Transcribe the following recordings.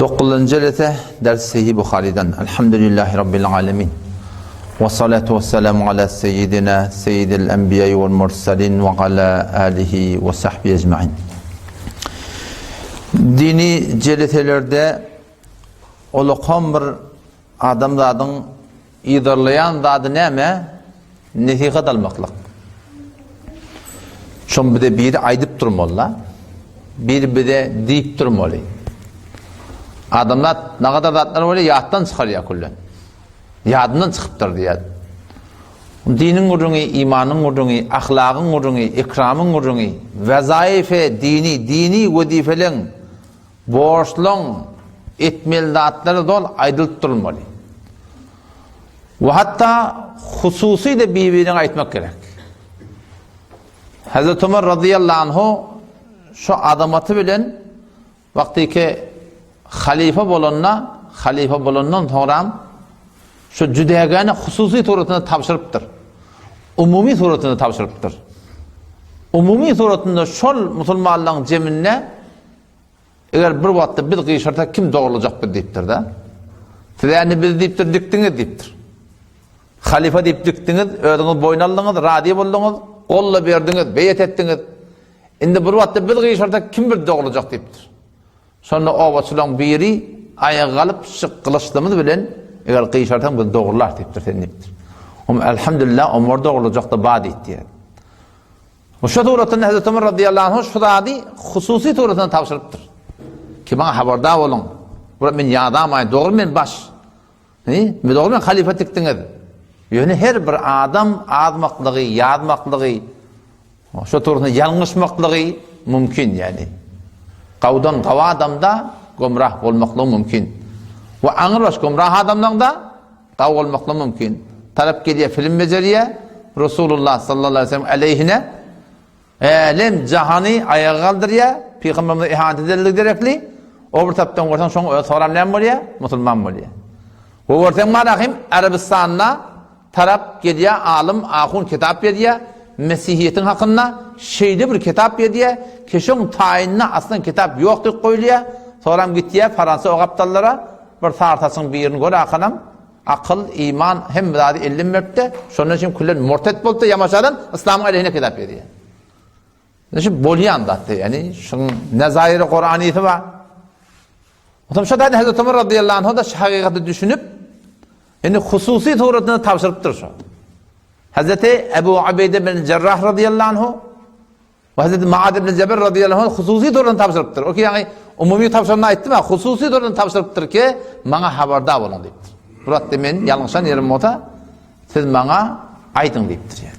9. lete ders Sahih Bukhari'den. Elhamdülillahi Rabbil alemin. Ve salatu ve selamu ala seyyidina seyyidil enbiya'i vel mursalin ve ala alihi ve sahbihi ecma'in. Dini celetelerde olukan bir adamların idarlayan adı neme? Nesihat almaklık. Şun bir de biri aydıp durmalı. Bir de deyip durmalı. Adamlar ne kadar zatlar böyle yattan çıkar ya kullen. Yadından çıkıptır diye. Dinin urunu, imanın urunu, ahlakın urunu, ikramın urunu, vezaife, dini vazifelerin borçlun etmeli zatları dol aydılıp durmalı. Ve hatta hususi de birbirine aytmak gerek. Hazreti Ömer radıyallahu anhu şu adamatı bilen vaktiki halife bolondan sonra şu cüdegane hususi suretini tapşırıptır. Umumi suretini tapşırıptır. Umumi suretinde şol musulmanların ceminne eğer bir vakitte bir kıyışırta kim doğrulacak bir deyiptir da. Yani biz deyiptir, diktiniz deyiptir. Halife deyip diktiniz, ödünüz boynallınız, radi buldunuz, kolla verdiniz, beyet ettiniz. Şimdi bir vakitte bir kıyışırta kim bir doğrulacak deyiptir. Sonra o vaçılan biri ayağa kalıp şık kılıçlığımız bilen eğer kıyışartan bu doğrular deyiptir, deniptir. Elhamdülillah Ömer doğrulacak da badi etti. O şu tuğratını Hazreti Ömer radıyallahu anh şu dadi hususi tuğratını tavsırıptır. Ki bana haberdar olun. Burada ben yağdamayın, doğru men baş. Doğru men halife diktiniz. Yani her bir adam azmaklığı, yağdmaklığı, şu tuğratını yanlışmaklığı mümkün yani. Kavdan kava adamda gomrah olmaklığı mümkün. Ve anır baş gomrah adamdan da kav olmaklığı mümkün. Talep geliyor film beceriye Resulullah sallallahu aleyhi ve sellem aleyhine elem cahani ayağa kaldırıyor. Peygamberimize ihanet edildik gerekli. O bir taptan ortadan sonra soram ne oluyor? Müslüman oluyor. Bu ortadan marahim Arabistan'la taraf geliyor alim ahun kitap veriyor. Mesihiyetin hakkında şeyde bir kitap veriyor. Keşon tayinine aslında kitap yoktur koyuluyor. Sonra gidiyor Fransa o kaptallara bir tartasın bir yerini göre akanam. Akıl, iman hem zadi ilim mepte. Şunun için kullen murtet buldu yamaşadan İslam'ın aleyhine kitap veriyor. Şimdi bolya anlattı yani. Şunun nezahiri Kur'aniyeti var. O zaman şu da Hazreti Ömer radıyallahu anh da şu hakikati düşünüp yani hususi tuğratını tavsırıptır şu. Hazreti Ebu Abeyde bin Cerrah radıyallahu anh ve Hazreti Muad bin Cebel radıyallahu anh hususi tuğratını tavsırıptır. O ki yani umumi tavsırını ayttim ama hususi tuğratını tavsırıptır ki bana haberdar olun deyiptir. Burada men yanlışan yerim ota siz bana aytın deyiptir yani.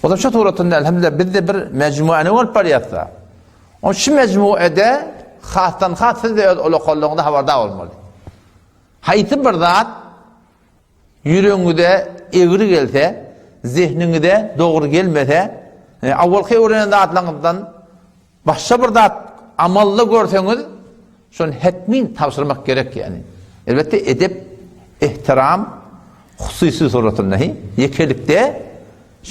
O da şu tuğratında elhamdülillah bizde bir mecmuani olup bariyatsa. O şu mecmuede xastan xas siz de ola kolluğunda haberdar olmalı. Hayti bir zat yüreğinde eğri gelse, zihninde doğru gelmese, avvalki öğrenen zatlarından başka bir zat amallı görseniz, şunu hetmin tavsırmak gerek yani. Elbette edep, ihtiram, hususi suratında yekelikte,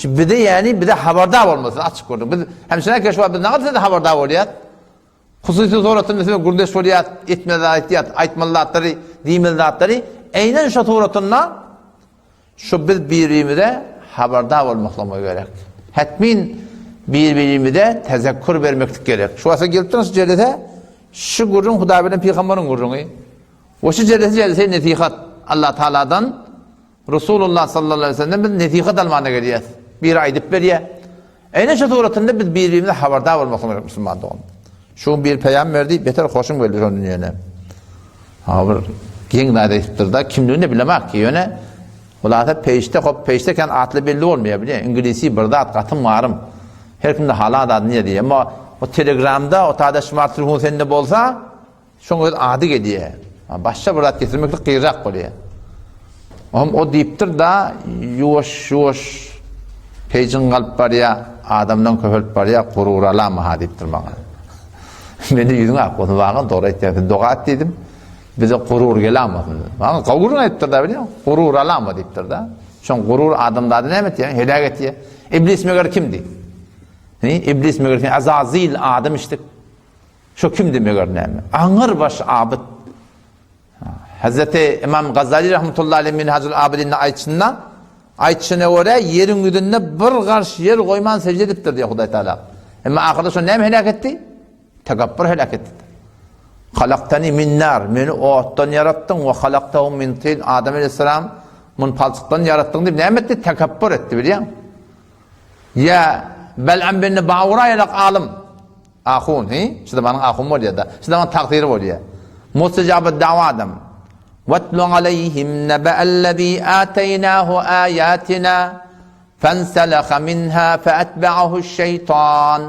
bir de yani bir de haberdar olmasın açık gördük. Biz hemşire keşfa biz ne kadar haberdar oluyor? Hususi suratında mesela gurdeş oluyor, aytmalıları, dimelıları, aynen şu suratında şu biz birbirimize haberdar olmakla gerek. Hetmin birbirimize tezekkür vermeklik gerek. Şu asa geliptiniz cellete, şu gurrun Hudabi'nin peygamberin gurrunu. O şu cellete netihat Allah Teala'dan Resulullah sallallahu aleyhi ve sellem biz netihat almana geliyoruz. Bir aydıp veriyor. Aynen şu suratında biz birbirimize haberdar olmakla gerek Müslüman doğum. Şu bir peyam verdi, beter hoşum geldi onun yerine. Havır, gen nadeyiptir da kimliğini bilemek ki yöne. Ola peşteken atlı belli olmuyor biliyor. İngilizce bir zat katım varım. Her kimde hala adı niye diye. Ama o telegramda o tada smart telefon sende bolsa şunu adı geliyor. Başka bir zat getirmekle kıyacak oluyor. O deyiptir da yuvaş peycin kalp var ya adamdan köhölt var ya gurur alama ha deyiptir bana. Beni yüzüne akıllı bana doğru etti. Doğat dedim. Bize gurur gelamazsın. Bana gurur ettir da biliyor musun? Gurur alama deyiptir da. Şun gurur adamda adı ne emet ya? Helak etti ya. İblis meğer kimdi? İblis meğer kimdi? Azazil adam işte. Şu kimdi meğer ne emet? Ağır baş abid. Hazreti İmam Gazali rahmetullahi aleyh Minhacul Abidin'in aytışına göre yerin üdünne bir karşı yer koyman secde ediptir diye Huday Teala. Ama ahirde şu neymi helak etti? Tekabbür helak etti. Halaktani min nar, meni oğuttan yarattın ve halaktahum min tin. Adem aleyhisselam mun palçıktan yarattın deyip neymi etti? Tekabbür etti biliyor musun? Ya bel'an beni bağırayalak alim. Ahun, işte bana ahun oluyor da. İşte bana takdiri oluyor. Mustajabı dava adam. وَاتْلُ عَلَيْهِمْ نَبَأَ الَّذ۪ي آتَيْنَاهُ آيَاتِنَا فَانْسَلَخَ مِنْهَا فَأَتْبَعَهُ الشَّيْطَانِ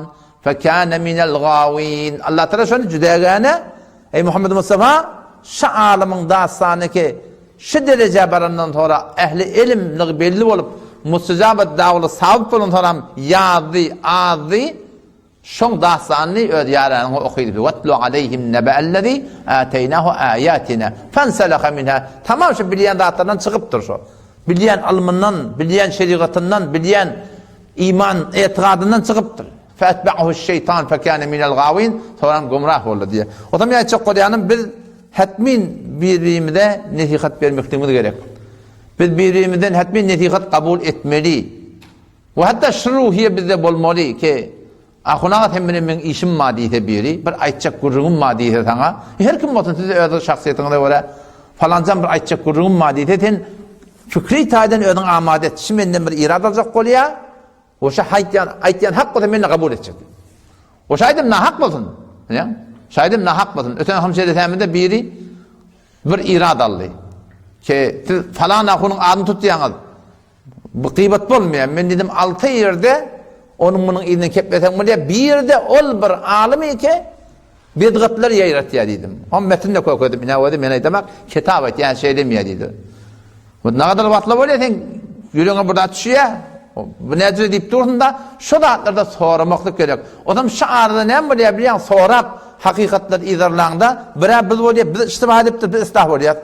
فَكَانَ مِنَ الْغَاوِينَ Allah Teala şunu cüdegane ey Muhammed Mustafa şu alimin dastanı ki şu derece barından sonra ehli ilimlik belli olup mustajabı davlı sabit olun sonra yazdı azdı şon dastanı ödyaranı okuydu. وَاتْلُ عَلَيْهِمْ نَبَأَ الَّذ۪ي آتَيْنَاهُ آيَاتِنَا فَانْسَلَخَ مِنْهَا Tamam şu bilyen dağıtlarından çıkıptır şu. Bilyen alımından, bilyen şeriatından, bilyen iman etikadından çıkıptır. فَاَتْبَعُهُ الشَّيْطَانِ فَكَانَ مِنَ الْغَاوِينَ Sonra gumrah oldu diye. O zaman ya çok kodayanın biz hetmin birbirimide netikat vermekliğimiz gerek. Biz birbirimizden hetmin netikat kabul etmeli. Ve hatta şuruhiye bizde bolmalı ki Ahunagat hemminin men işim madiyete biri, bir aytacak gurruğum madiyete sana. Her kim olsun size öyle şahsiyetine göre falancan bir aytacak gurruğum madiyete ten fikri taydan ödün amadet. Şimdi benden bir irad alacak kol ya. O şey aytyan hak olsa benimle kabul edecek. O şahidim nahak olsun. Şahidim nahak olsun. Öten hamşehri teminde biri bir irad aldı. Ki falan ahunun adını tuttuyanız. Bu gıybet olmayan. Ben dedim 6 yerde onun bunun ilini kepleten mi diye bir yerde ol bir alimi ki bidgatlar yayrat ya dedim. On metinde koydum. Ne oldu? Ben demek kitap et yani şey demiyor dedi. Bu ne kadar vatla böyle sen yürüyün burada düşüyor. Bu ne deyip dursun da şu dağıtlarda sormaklık gerek. O zaman şu arada ne mi diye biliyorsun sorap hakikatler izarlığında bire biz oluyor biz istiva ediptir biz ıslah oluyor.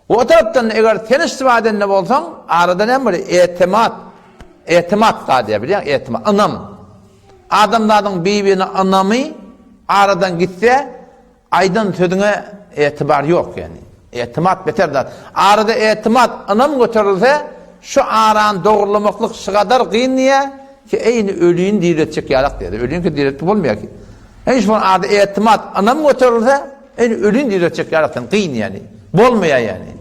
O taraftan eğer sen istiva edenle olsan arada ne mi oluyor? Etimat diye biliyor musun? Etimat. Anam. Adamların birbirine anamı aradan gitse aydın sözüne etibar yok yani. Etimat beter de. Arada etimat anam götürülse şu aran doğrulamaklık şu kadar kıyın niye? Ki eyni ölüyün diretecek yalak dedi. Ölüyün ki diretip olmuyor ki. Hiç bunun arada etimat anam götürülse eyni ölüyün diretecek yalaktan kıyın yani. Bolmuyor yani.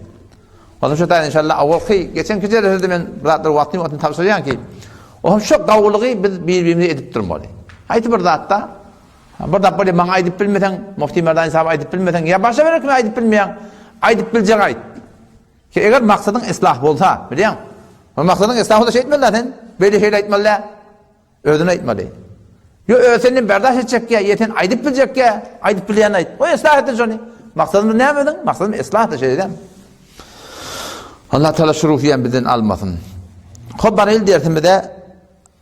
O zaman şu tane inşallah avvalki geçen gece de ben bıraktır vaktini tavsiye ediyorum ki o şu kavuluğu biz birbirimize edip durmalı. Haydi burada hatta burada böyle bana edip bilmeden Mufti Merdani sahibi edip bilmeden ya başa verir mi edip bilmeyen edip bilecek ait. Ki eğer maksadın ıslah olsa biliyor musun? O maksadın ıslah olsa şey etmeli zaten. Böyle şeyler etmeli. Ödünü etmeli. Yo senin berdaş edecek ya yeten edip bilecek ya edip bileyen ait. O ıslah ettin şunu. Maksadını ne yapmadın? Maksadını ıslah da şey değil mi? Allah Teala şurufiyen bizden almasın. Xobbar el dersimizde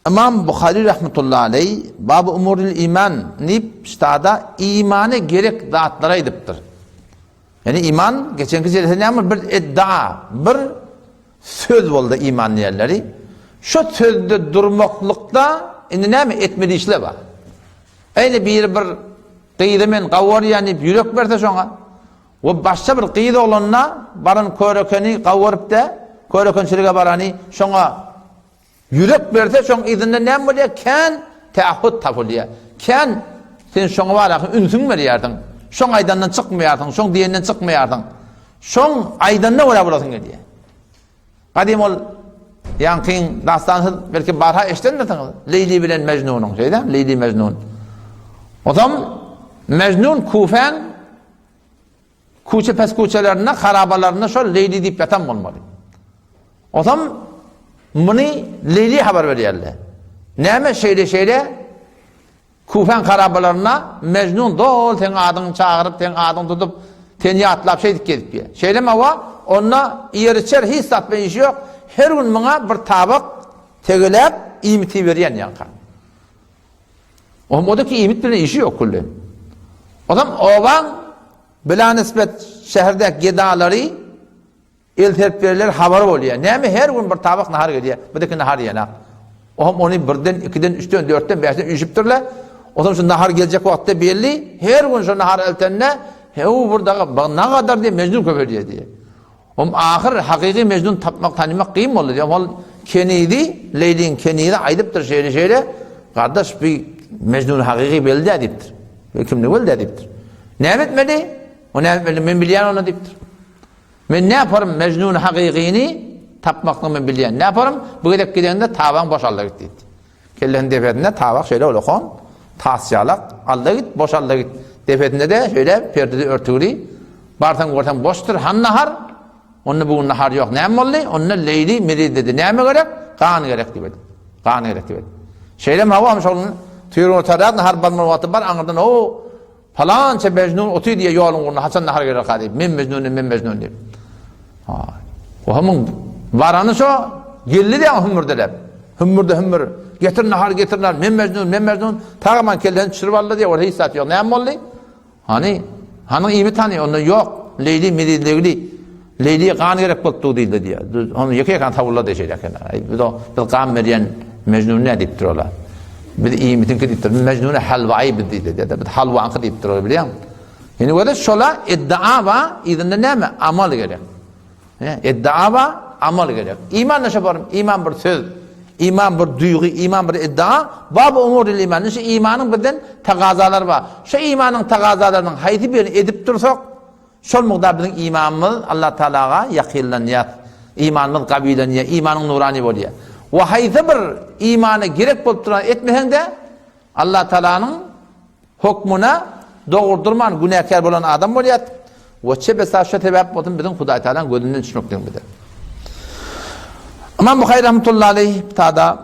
İmam Bukhari rahmetullahi aleyh Bab-ı Umuril İman nip ştada imanı gerek zatlara ediptir. Yani iman geçenki celsede bir iddia, bir söz oldu iman yerleri. Şu sözde durmaklıkta ne mi etmeli işle var. Aynı bir kıyıdımın kavvar yani yürek verse şuna. Ve başka bir kıyıda olanına barın körökeni kavvarıp da körökençiliğe barani şuna yürek verse şuna izinde ne mi diye ken teahhüt tafılıyor. Ken sen şuna var ya ünsün veriyordun. Şon aydandan çıkmayardın, şon diyenden çıkmayardın. Şon aydanına öyle bulasın diye. Kadim ol yankın dastanı belki barha eşitlenmedin. Leyli bilen Mecnun'un şeyden Leyli Mecnun. O zaman Mecnun Kufen kuçe pes kuçelerine, harabalarına şu Leyli deyip yatan olmalı. O zaman bunu Leyli haber veriyorlar. Neyme şeyle Kufen harabalarına Mecnun dol ten adını çağırıp ten adını tutup teni atlap şey dikkedip ya. Şeyle mi var? Onunla iyeriçer hiç satma işi yok. Her gün bana bir tabak tegelep imiti veriyen yankı. O da ki imit birine işi yok kulli. O zaman ovan bila nispet şehirde gedaları el terpirler haber oluyor. Ne mi her gün bir tabak nahar geliyor. Bu da ki nahar yana. O onu birden, ikiden, üçten, dörtten, beşten üşüptürler. O zaman şu nahar gelecek vakitte belli. Her gün şu nahar eltenine o burada ne kadar diye Mecnun köperiyor diye. Ahir hakiki Mecnun tapmak tanımak kıyım olur diye. Kenidi, Leyli'nin kenidi aydıptır şeyle. Kardeş bir Mecnun hakiki belli ediptir. Kimlik belli ediptir. Ne etmeli? O ne etmeli? Ben bilyen onu diptir. Ben ne yaparım Mecnun hakikini tapmakla ben bilyen. Ne yaparım? Bu gidip gidende tavan boşalda gitti. Kellerin defetinde tavak şöyle olur kon. Tasyalık. Alda git, boşalda git. Defetinde de şöyle perdede örtülü. Bartan gortan boştur. Han nahar. Onun bugün nahar yok. Ne oldu? Onunla Leyli Miri dedi. Ne mi gerek? Kan gerek dedi. Kan gerek dedi. Şeyle mi hava almış onun? Tüyürün ortadan nahar barmar vatı var. Anırdan o falanca Mecnun otuy diye yolun kuruna. Hasan nahar gerek dedi. Men Mecnun diye. O hemen varanı şu geldi de hümmürdeler. Hümmür. Getir nahar getirler. Men Mecnun. Tağaman kelden çırvalı diye orada hissat yok. Ne oldu? Hani iyi mi tanıyor? Onda yok. Leyli Miri Leyli'ye kan gerek buldu değildi diye. Onu yıkayakan tavırla deşecek. Bir kan veriyen Mecnun ne deyiptir ola? Bir de iyi mitinki deyiptir. Mecnun'a halvayı bildi dedi. Bir halvankı deyiptir ola biliyor musun? Yani o da şola iddia var. İzinde ne mi? Amal gerek. İddia var. Amal gerek. İman nasıl yaparım? İman bir söz. İman bir duygu. İman bir iddia. Bab umuril iman. Şu imanın birden takazalar var. Şu imanın takazalarının haydi birini edip dursak şol muqdar bizim imanımız Allah Teala'ga yakınlanıyor. İmanımız kabileniyor. İmanın nurani oluyor. Ve haydi bir imana gerek bulup duran etmesen de Allah Teala'nın hukmuna doğurdurman günahkar olan adam oluyor. Ve çebesa şu sebep olsun bizim Huday Teala'nın gözünden düşmekten bilir. İmam Bukhari rahmetullahi aleyh tada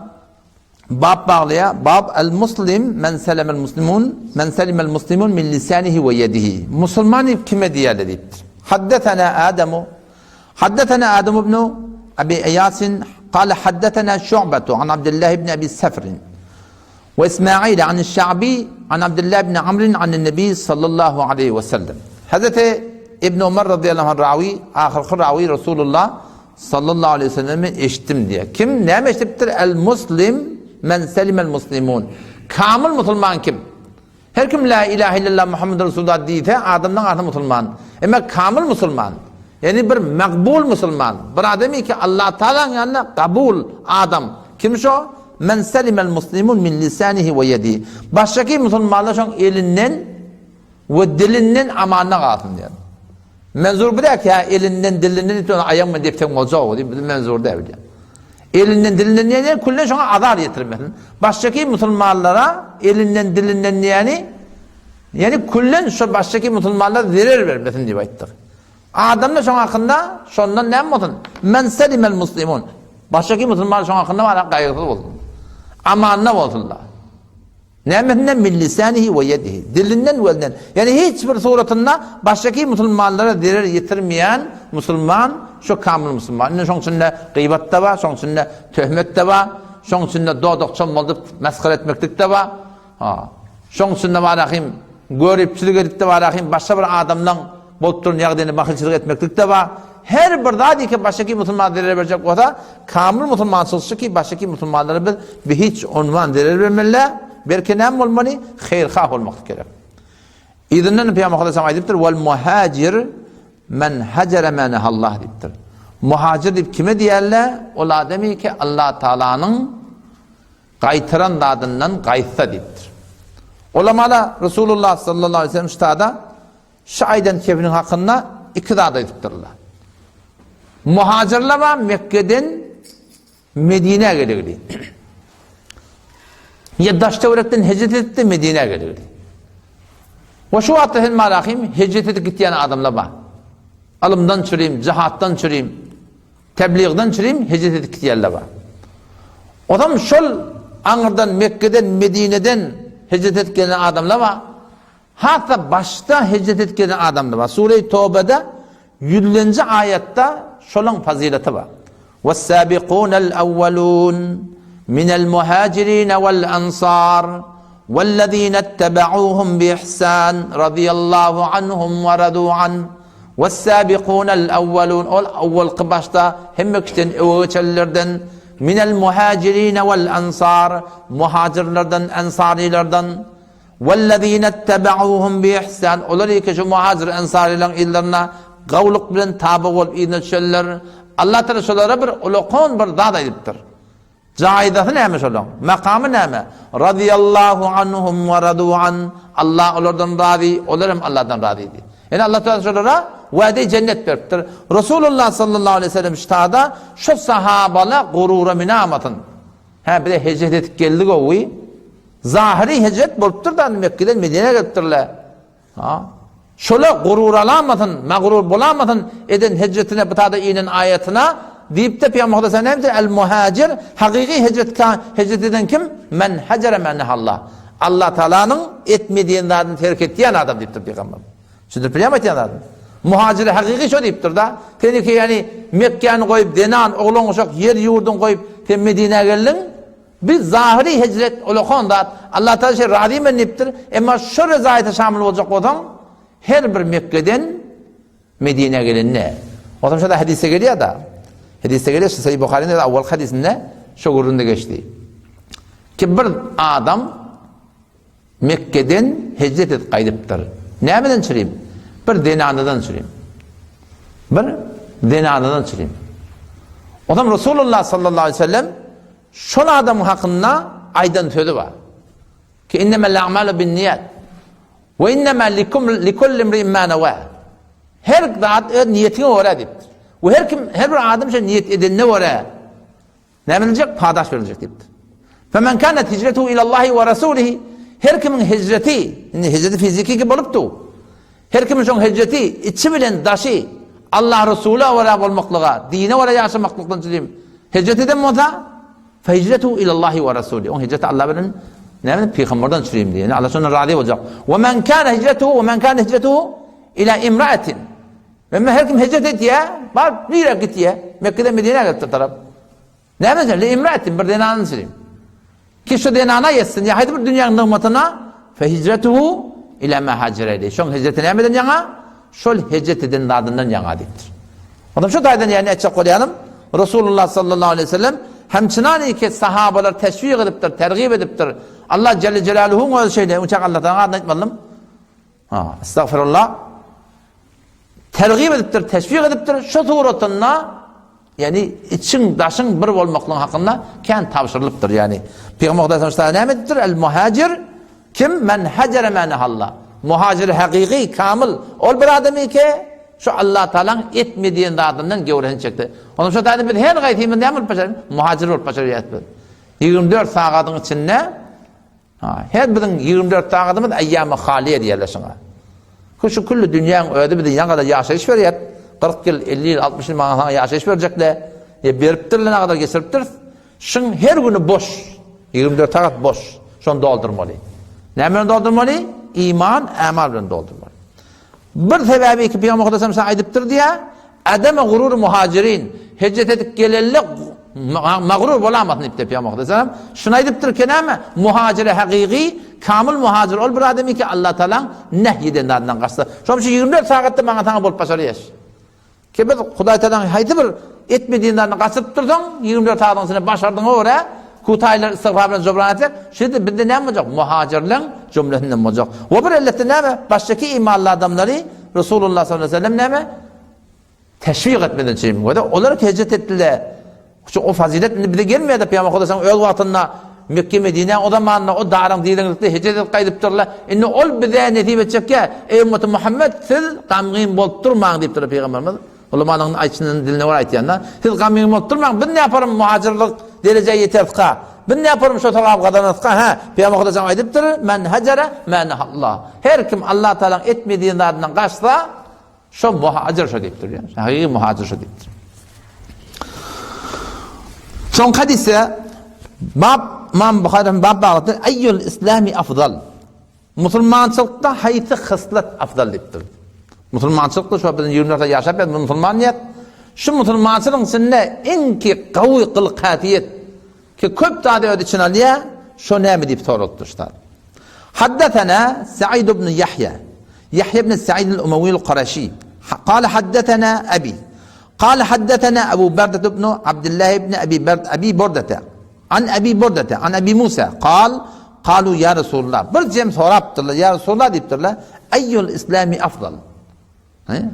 bab bağlaya bab el-muslim men selemel muslimun men selimel muslimun min lisanihi ve yedihi. Müslüman kime diye dediktir. Haddetena Adem ibn Abi Eyasin قال حدثنا شعبة عن عبد الله بن أبي السفر وإسماعيل عن الشعبي عن عبد الله بن عمرو عن النبي صلى الله عليه وسلم. Hazreti İbn Ömer radıyallahu anh ravi, ahir ravi Resulullah sallallahu aleyhi ve sellem'i eşittim diye. Kim ne eşittir? El muslim men selimel muslimun. Kamil Müslüman kim? Her kim la ilahe illallah Muhammed Resulullah deyte adamdan artı Müslüman. Ama kamil Müslüman. Yani bir makbul Müslüman. Bir ademi ki Allah Teala'nın yanına kabul adam. Kim şu? Men selimel muslimun min lisanihi ve yedihi. Baştaki Müslümanlar şu elinden ve dilinden amanına kalsın diyor. Menzur bırak ya elinden dilinden ayağım mı deyip tek olacak o değil. Menzur değil. Elinden dilinden yani kullen şu azar getirmesin. Baştaki Müslümanlara elinden dilinden yani kullen şu baştaki Müslümanlara zarar vermesin diye ayettik. Adamla şu hakkında şundan ne olsun? Men selimel muslimun. Baştaki Müslümanlar şu hakkında var kaygısız olsun. Amanına olsunlar. Nemetinden min lisanihi ve yedihi. Dilinden ve elinden. Yani hiçbir suretinde baştaki Müslümanlara zarar getirmeyen Müslüman şu kamil Müslüman. Şunun içinde gıybet de var, şunun içinde töhmet de var, şunun içinde doğdukça olup meskar etmeklik de var. Şunun içinde var rahim, görüpçülük edip de var rahim, başka bir adamdan bozduğun yağdığını bakılçılık etmeklik de var. Her bir daha değil ki baştaki Müslüman zarar verecek o da kamil Müslüman sözü ki baştaki Müslümanlara bir hiç onvan zarar vermeliler. Belki ne olmalı? Hayırhah olmak gerek. İzinden Peygamber Aleyhisselam ayıptır. Vel muhacir men hacere menehallah deyiptir. Muhacir deyip kime diyerler? O ademi ki Allah Teala'nın kaytıran dadından kayıtsa deyiptir. Ulamalar Resulullah sallallahu aleyhi ve sellem üstada şu aydan kefinin hakkında iki dağda deyiptirler. Muhacirler var Mekke'den Medine'ye gelirdi. Ya Daştevrek'ten hicret etti Medine'ye gelirdi. Ve şu atahil malahim hicret edip gittiğin adamlar var. Alımdan çüreyim, cihattan çüreyim, tebliğden çüreyim, hicret edip gittiğinler var. O zaman şol Anır'dan, Mekke'den, Medine'den hicret edip gelen adamlar var. Hatta başta hicret edip gelen adamlar var. Sure-i Tevbe'de 100. ayette şolun fazileti var. وَالسَّابِقُونَ الْأَوَّلُونَ من المهاجرين والأنصار والذين اتبعوهم بإحسان رضي الله عنهم ورضوا عنه والسابقون الأولون أول قباشتا هم كتن أوچلردن من المهاجرين والأنصار مهاجرلردن أنصاريلردن وَالَّذ۪ينَ اتَّبَعُوهُمْ بِإِحْسَانٍ Olar ki şu muhacir ensarilerin illerine gavluk bilen tabi olup iğne çöller. Allah Teala şolara bir ulukon bir dağda ediptir. Caidatı neymiş olan? Makamı neymiş? Radiyallahu anhum ve radu an. Allah onlardan razı, onlar hem Allah'tan razıydı. Yani Allah Teala şolara vaade cennet veriptir. Resulullah sallallahu aleyhi ve sellem iştahada şu sahabala gurura minamatın. Bir de hicret etip geldik o uy. Zahiri hicret boluptur da Mekke'den Medine'ye geliptirler. Şöyle gurur alamadın, mağrur bulamadın eden hicretine bıtada inen ayetine deyip de Peygamber Aleyhisselam demiştir. El muhacir hakiki hicret eden kim? Men hacere mennehallah. Allah Teala'nın etmediğinden terk ettiğin adam deyiptir Peygamber. Şimdi bilemediğin adam. Muhacir hakiki şu deyiptir da. Dedi ki yani Mekke'ni koyup denan oğlun uşak yer yurdun koyup Medine'ye geldin. Biz zahiri hicret olukanda Allah Teala şey razı men deyiptir. Ama şu rezayete şamil olacak olan her bir Mekke'den Medine'ye gelen ne? O zaman şurada hadise geliyor da. Hadise geliyor, Sahih Bukhari'nin de avval hadisinde şu gururunda geçti. Ki bir adam Mekke'den hicret et kaydıptır. Neyden çüreyim? Bir denanadan çüreyim. Bir denanadan çüreyim. O zaman Resulullah sallallahu aleyhi ve sellem şu adamın hakkında aydan sözü var. Ki innemel a'malu bin niyat. Ve innema likulli imri'in ma neva. Her zat niyetine göre deyiptir. Ve her bir adam şey niyet edenine göre ne verilecek? Padaş verilecek deyiptir. Femen kânet hicretuhu ilallahi ve rasulihi. Her kimin hicreti fiziki gibi oluptu. Her kimin son hicreti içi bilen daşı Allah Resulü'ne göre olmaklığa, dine göre yaşamaklıktan söyleyeyim. Hicret eden mi o da? Fe hicretuhu ilallahi ve rasulihi. On hicreti Allah benim ne peygamberden süreyim diye. Yani Allah sonra razı olacak. Ve men kana hicretuhu ila imra'atin. Ve her kim hicret etti ya, bak bir yere gitti ya. Mekke'den Medine'ye gitti taraf. Ne yapacak? Li imra'atin bir denanın süreyim. Ki şu denana yetsin ya haydi bir dünyanın nımatına fe hicretuhu ila ma hacere. Şun hicreti ne yapeden yana? Şol hicret eden ardından yana diktir. Adam şu taydan yani açık koyalım. Resulullah sallallahu aleyhi ve sellem hemçinani ki sahabalar teşvik ediptir, tergib ediptir. Allah Celle Celaluhu'nun o şeyde uçak Allah'tan anlatmalım. Estağfirullah. Tergib ediptir, teşvik ediptir. Şu suratına yani için daşın bir olmaklığın hakkında kendi tavşırılıptır yani. Peygamber Aleyhisselam ne ediptir? El muhacir kim? Men hacere menehallah. Muhacir hakiki, kamil. Ol bir adamı ki şu Allah Teala'nın etmediğin adından gevresini çekti. Onun şu tane bir her gayetimin ne olup başarı? Muhacir olup başarı etmedi. 24 saatın içinde her birinin 24 saatımız eyyam-ı haliye diyerleşin. Şu kullu dünyanın öyle bir dünya kadar yaşayış veriyor. 40 yıl, 50 yıl, 60 yıl bana yaşayış verecekler. Beriptirle ne kadar geçiriptir. Şun her günü boş. 24 saat boş. Şunu doldurmalı. Neyle doldurmalı? İman, amalle doldurmalı. Bir sebebi ki Peygamber Aleyhisselam aydıptır diye ademe gurur muhacirin hicret edip gelelle mağrur olamadın ipte Peygamber Aleyhisselam. Şunu aydıptır ki ne? Muhacire hakiki, kamil muhacir ol bir ademi ki Allah Teala nehyedenden kaçtı. Şu 24 saatte bana tane bolup başarı yaş. Ki bir Huday Teala'nın haydi bir etmediğinden kaçıp durdun 24 saatin içinde başardın oraya. Kutaylar istiğfarla cöbran edecek. Şimdi bir de ne olacak? Muhacirlerin cümlesinden olacak. O bir ellette ne mi? Baştaki imanlı adamları Resulullah sallallahu aleyhi ve sellem ne mi? Teşvik etmeden şeyim koydu. Onlar ki hicret ettiler. O fazilet bir de gelmiyor da Peygamber Aleyhisselam öl vaktinde Mekke Medine o zamanla o dağın diyelikte hicret et kaydıptırlar. İnne ol bize netip edecek ya ey ümmeti Muhammed siz gamgin bolup durmayın deyiptir Peygamberimiz. Ulamanın ayçının diline var aytyanlar. Siz gamgin bolup durmayın. Ben ne yaparım muhacirlik dereceye yeterka. Ben ne yaparım şu taraf kadarınızka? Peygamber Aleyhisselam aydıptır. Men hacere menhallah. Her kim Allah Teala'nın etmediğinin ardından kaçsa şu muhacir şu deyiptir. Yani. Hakiki muhacir şu deyiptir. Son hadise İmam Bukhari'nin bab bağlıdır. Eyyül İslami afdal. Müslümançılıkta hayti hıslet afdal deyiptir. Müslümançılıkta şu bizim 24'te yaşayıp Müslümaniyet. Şu Müslümançılığın içinde en ki kavi kılkatiyet ki köp tane öde için alıyor. Şu ne mi deyip sorulmuşlar. Haddetena Sa'id ibn Yahya. Yahya ibn Sa'id el-Umawi el-Qurashi. قال حدثنا أبي قال حدثنا أبو بردة بن عبد الله بن أبي بردة عن أبي بردة عن أبي موسى Kalu ya Resulullah. Bir cem soraptırlar. Ya Resulullah deyiptirler. Eyyul İslami afdal.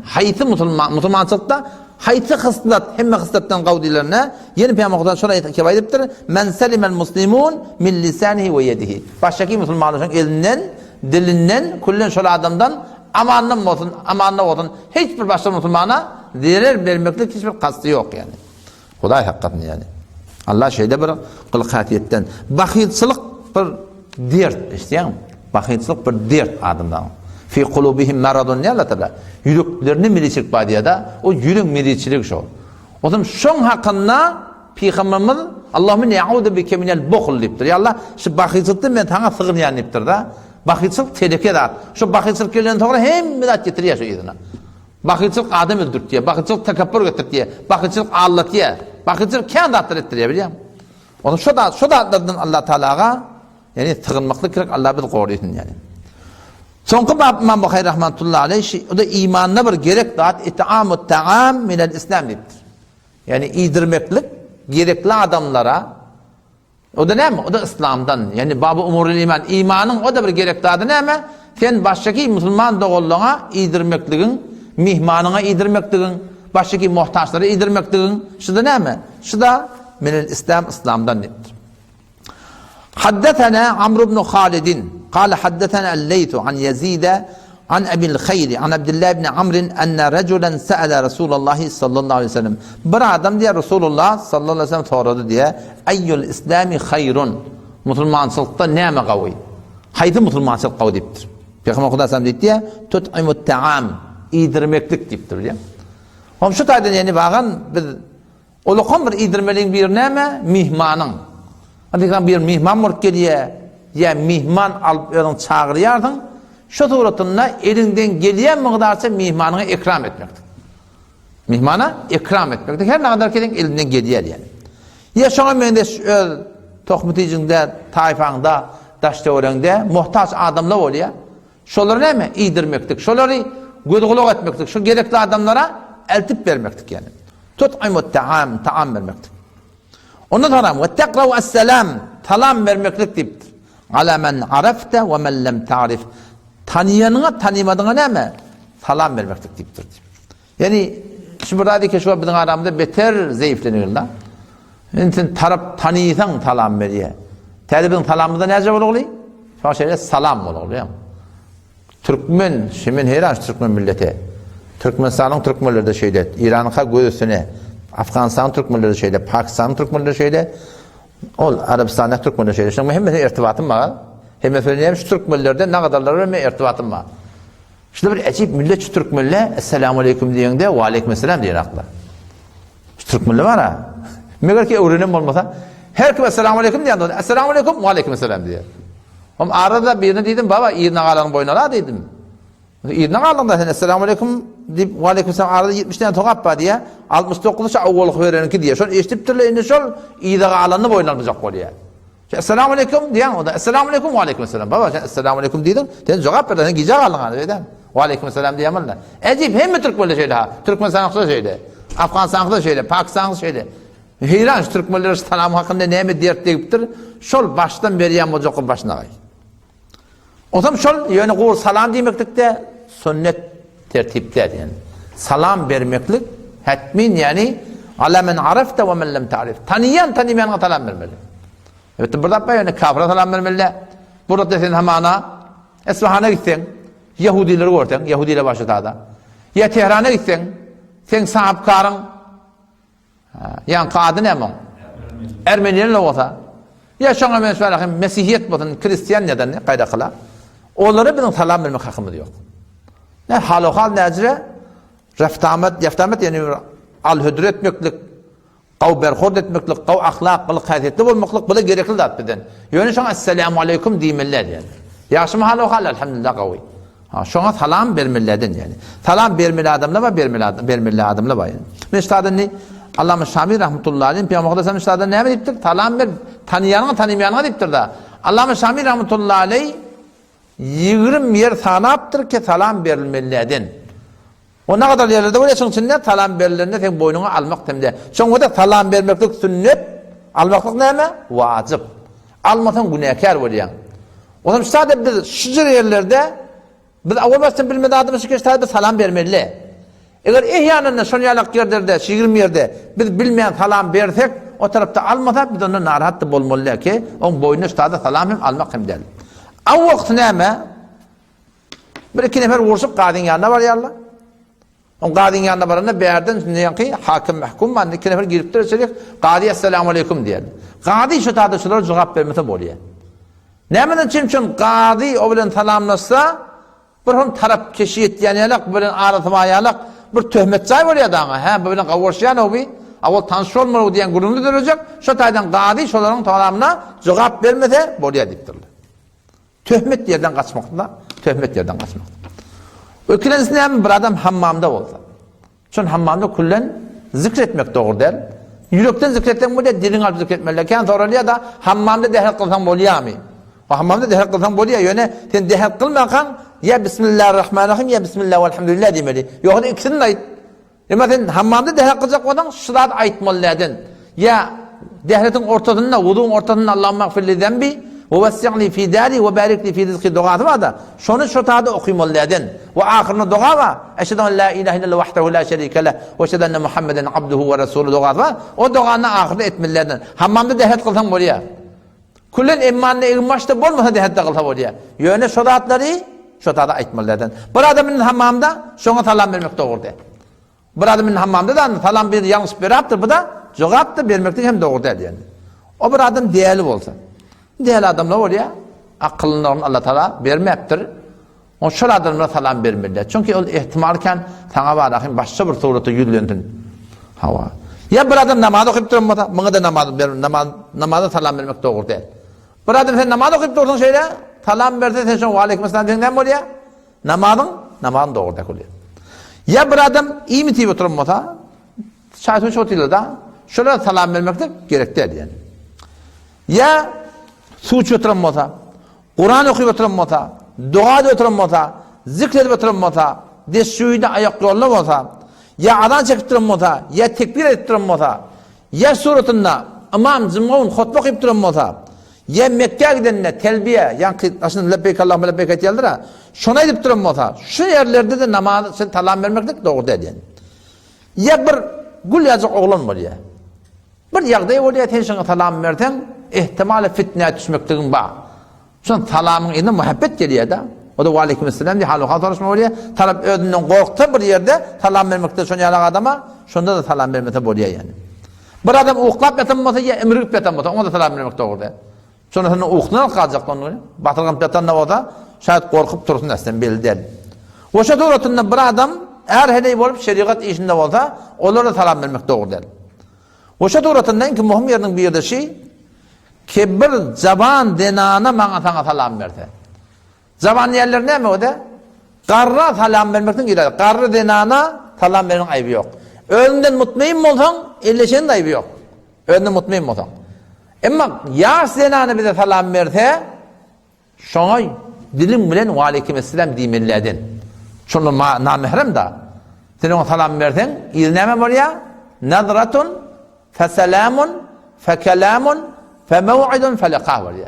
Hayti musulmançılıkta hayti hıslat, hemme hıslattan kavdilerine yeni peygamberden şöyle ayet ediptir. Men selimel muslimun min lisanihi ve yedihi. Baştaki musulmanların elinden, dilinden, kullen şöyle adamdan amanlı olsun. Hiçbir başka musulmana zarar vermeklik hiçbir kastı yok yani. Huday hakikaten yani. Allah şeyde bir kılkatiyetten. Bakiyetçılık bir dert işte. Bakiyetçılık bir dert adamdan. Fi kulubihim maradun ne Allah Teala. Yüreklerini miliçilik badiyada o yürek miliçilik şu. O zaman şun hakkında Peygamberimiz Allahümme ne'udu bike minel buhl deyiptir. Ya Allah şu bakiyetçılıktan ben sana sığın yani deyiptir da. Bakiyetçılık tehlike dağıt. Şu bakiyetçılık gelen sonra hem milat getiriyor şu idina. Bakiyetçılık adam öldürt diye, bakiyetçılık tekabbür götür diye, bakiyetçılık Allah diye, bakiyetçılık kendi attır ettiriyor biliyor musun? Onu şu da adlardan Allah Teala'ga yani sığınmaklı gerek Allah bizi koruyorsun yani. Sonki bab İmam Bukhari rahmetullahi aleyh o da imanına bir gerek dağıt it'amut ta'am minel İslam deyiptir. Yani idirmeklik gerekli adamlara o da ne mi? O da İslam'dan. Yani babı umurul iman. İmanın o da bir gerek dağıdı ne mi? Sen baştaki Müslüman doğulluğuna idirmekliğin, mihmanına idirmekliğin, baştaki muhtaçlara idirmekliğin. Şu da ne mi? Şu da minel İslam, İslam'dan deyiptir. Haddetena Amr ibn Khalidin. قال حدثنا الليث عن يزيد عن أبي الخير عن عبد الله بن عمرو أن رجلا سأل رسول الله صلى الله عليه وسلم bir adam diye Resulullah sallallahu aleyhi ve sellem soradı diye eyyül İslami hayrun Müslümançılıkta ne mi kavi? Haydi Müslümançılık kavi deyiptir. Peygamber Kudu Aleyhisselam deyip diye tut'imut ta'am idirmeklik deyiptir diye. Ama şu taydan yani bakın bir olukan bir idirmeliğin bir ne mi? Mihmanın. Hadi bir mihman var geliyor. Ya mihman alıp çağırıyordun, şu tuğratınla elinden geliyen miqdarca mihmanına ikram etmektir. Mihmana ikram etmektir. Her ne kadar kedin elinden geliyor yani. Ya şuna mende tohmuticinde, tayfanda, daştevrende muhtaç adamlar oluyor. Şoları ne mi? İdirmektir. Şoları gödgülük etmektir. Şu gerekli adamlara eltip vermektir yani. Tut'imut ta'am vermektir. Ondan sonra ve tekravu es-selam talam vermeklik deyiptir. Ala men arafte ve men lem ta'rif. Tanıyanına tanımadığına ne mi? Salam vermektik deyiptir. Yani şu burada ki şu bizim aramda beter zayıflanıyorlar. Sen taraf tanıysan salam veriyor. Tedbin salamında ne cevap oluyor? Şu şeyde salam oluyor. Türkmen, şimdi her Türkmen milleti. Türkmenistan'ın Türkmenleri de şeyde, İran'a göğsüne, Afganistan'ın Türkmenleri de şeyde, Pakistan'ın Türkmenleri de şeyde. Ol Arabistan'da Türkmenler şeyler. Şimdi hem irtibatım var. Hem efendim şu Türkmenlerde ne kadarlar var irtibatım var. Şimdi bir acayip millet şu Türkmenler Esselamu Aleyküm diyende ve Aleykümselam diyen akla. Şu Türkmenler var ha. Meğer ki öğrenim olmasa her kim Esselamu Aleyküm diyen de Esselamu Aleyküm ve Aleykümselam diyor. Ama arada birine dedim baba İrna Ağalan'ın boynuna dedim. İrna Ağalan'da sen Esselamu Aleyküm deyip ve Aleykümselam arada 70 tane tokap var diye 69'u avvalık verenki diye. Şöyle eşitiptirle indi şöyle İrna Ağalan'ın boynlanmayacak oluyor. Esselamu Aleyküm diyen o da Esselamu Aleyküm ve Aleykümselam. Baba sen Esselamu Aleyküm dedin. Sen cevap verdin. Sen gidecek Ağalan'ı dedim. Ve Aleykümselam diyemezler. Ecip hem mi Türkmenler şeyde ha? Türkmenistan'da şeyde. Afganistan'da şeyde. Pakistan'da şeyde. Heyran şu Türkmenler selamı hakkında ne mi dert deyiptir. Şol baştan beri yan olacak başına gay. O zaman şol yani kul salam demeklik de sünnet tertipte yani. Salam vermeklik hatmin yani ala men arafte ve men lem ta'rif. Tanıyan'a salam vermeli. Evet burada yani kafire salam vermeli. Burada sen hamana Esfahan'a gitsen Yahudileri gördün, Yahudiyle başladı. Ya Tehran'a gitsen sen sahipkarın yani kadı ne mi? Ermenilerle olsa ya şuna mesela Mesihiyet bolsun, Hristiyan neden kayda kılar? Onlara bizim salam vermek hakkımız yok. Ne halokal necre yaftamet yani al-hüdür etmeklik, qav berhord etmeklik, qav ahlaklık, haysiyetli olmaklık bu da gerekli de atbeden. Yani şuna Esselamu Aleyküm diyemeler yani. Yaşım halokal elhamdülillah qavi. Şuna salam vermeliydin yani. Salam vermeli adamla var, vermeli adamla var yani. Mesela ne? Allame Şamil rahmetullahi aleyh Peygamber Efendimiz ne deyiptir? Salam ver tanımayanına deyiptir da. Allame Şamil rahmetullahi aleyh 20 yer sanaptır ki salam verilmeliydin. O ne kadar yerlerde var ya şunun içinde salam verileninde sen boynuna almak temde. Çünkü da salam vermeklik sünnet, almaklık ne mi? Vacip. Almasan günahkar var yani. O zaman sadece biz şıcır yerlerde biz avvalmasın bilmedi adımızı geçti salam vermeli. Eğer ihyanında son yalak yerlerde, 20 yerde biz bilmeyen salam versek o tarafta almasa biz onu narahat bolmalı ki onun boynuna üstada salam hem almak hem değil. O vakit neyme? Bir iki nefer vursup kadın yanına var ya Allah. O kadın yanına varana bir yerden diyen ki hakim mahkum var. İki nefer girip duruyor. Kadi esselamu aleyküm diyen. Kadi şu tadı şulara cevap vermesi boluyor. Neymen için kadi o bilen salamlasa bir hon taraf keşiyet yanıyalak, bilen ağrıtmayalak bir töhmet çay var ya da he bilen kavuşayan o bir avval tanışır olmalı diyen gururlu duracak. Şu taydan kadi şuların salamına cevap vermese boluyor diptirler. Töhmet yerden kaçmakta. Töhmet yerden kaçmakta. Ökülensin hem bir adam hammamda olsa. Çünkü hammamda kullen zikretmek doğru değil. Yürekten zikretmek bu da dilin alıp zikretmeli. Kendi soruyor da hammamda dehel kılsan boluyor mu? O hammamda dehel kılsan boluyor. Yani sen dehel kılmakan ya Bismillahirrahmanirrahim ya Bismillah velhamdülillah demeli. Yoksa ikisini de ait. Mesela hammamda dehel kılacak olan şırat aitmalıydın. Ya dehletin ortasında, vudu'un ortasında Allah'ın mağfirli zembi وَوَسِّعْلِي فِي دَارِي وَبَارِكْ لِي فِي رِزْقِ duası var da şunu şu tadı okuymalıydın. Ve ahirinde dua var. Eşhedü en la ilahe illallah vahdehu la şerike leh ve eşhedü enne Muhammeden abduhu ve resulü duası var. O duanı ahirde etmeliydin. Hammamda dehet kılsan buraya. Kullen immanla ilmaçta bolmasa dehet kılsa buraya. Yöne şu tadı aytmalıydın. Bir adamın hammamda şuna salam vermek doğru değil. Bir adamın hammamda da salam bir yanlış veraptır. Bu da cevap da vermekten hem doğru değil yani. O bir adam değerli olsa. Değerli adamlar oraya akıllarını Allah Teala vermeyiptir. O şu adamlara salam vermeliler. Çünkü o ihtimalken sana var başka bir surata yüzlendin. Hava. Ya bir adam namaz okuyup durmasa, bana da namaza salam vermek doğru değil. Bir adam sen namaz okuyup dursun şeyle, salam verse sen şu aleykümselam diyenden mi oraya? Namazın doğru değil oluyor. Ya bir adam iyi mi tiyip durmasa, şahit çoğutuyla da şöyle salam vermek de gerek değil yani. Ya su içip oturamasa, Kur'an okuyup oturamasa, dua edip oturamasa, zikredip oturamasa, desuyda ayak yollamasa, ya adan çekip oturamasa, ya tekbir edip oturamasa, ya suratında imam zimavun hutbe okuyup oturamasa, ya Mekke'ye gidenine telbiye, yani aslında lebbeyk Allahümme lebbeyk etiyeldir ha, şuna edip oturamasa, şu yerlerde de namazı sen talam vermeklik doğru değil yani. Ya bir gül yazık oğlan var ya, bir yağdayı oraya tenşine talam versen, ihtimali fitneye düşmekliğin var. Çünkü salamın içinde muhabbet geliyor da. O da aleykümselam diye halukat konuşma oluyor. Talep ödünden korktu bir yerde salam vermekte son yalak adama, şunda da salam vermekte oluyor yani. Bir adam uğuklap yatanmasa ya emirip yatanmasa ona da salam vermekte olur. Sonra senin uğukluna kalacak onu. Batırgan yatanla o da şayet korkup dursun aslında belli değil. O şadır otunda bir adam eğer hedef olup şeriat işinde olsa onlara da salam vermekte olur. O şadır otunda en ki muhim yerinin bir yerde şey ki bir zaban denana bana sana salam verdi. Zaban yerler ne mi o da? Karra salam vermekten girer. Karra denana salam vermenin ayıbı yok. Önünden mutmain mi olsan, elleşenin de ayıbı yok. Önünden mutmain mi olsan. Ama yaş denana bize salam verdi, şuna dilim bilen ve aleykümselam diyemelledin. Şunu namihrem da. Sen ona salam verdin, izlemem oraya. Nadratun, feselamun, fekelamun, فَمَوْعِدٌ فَلَقَاهُ var ya.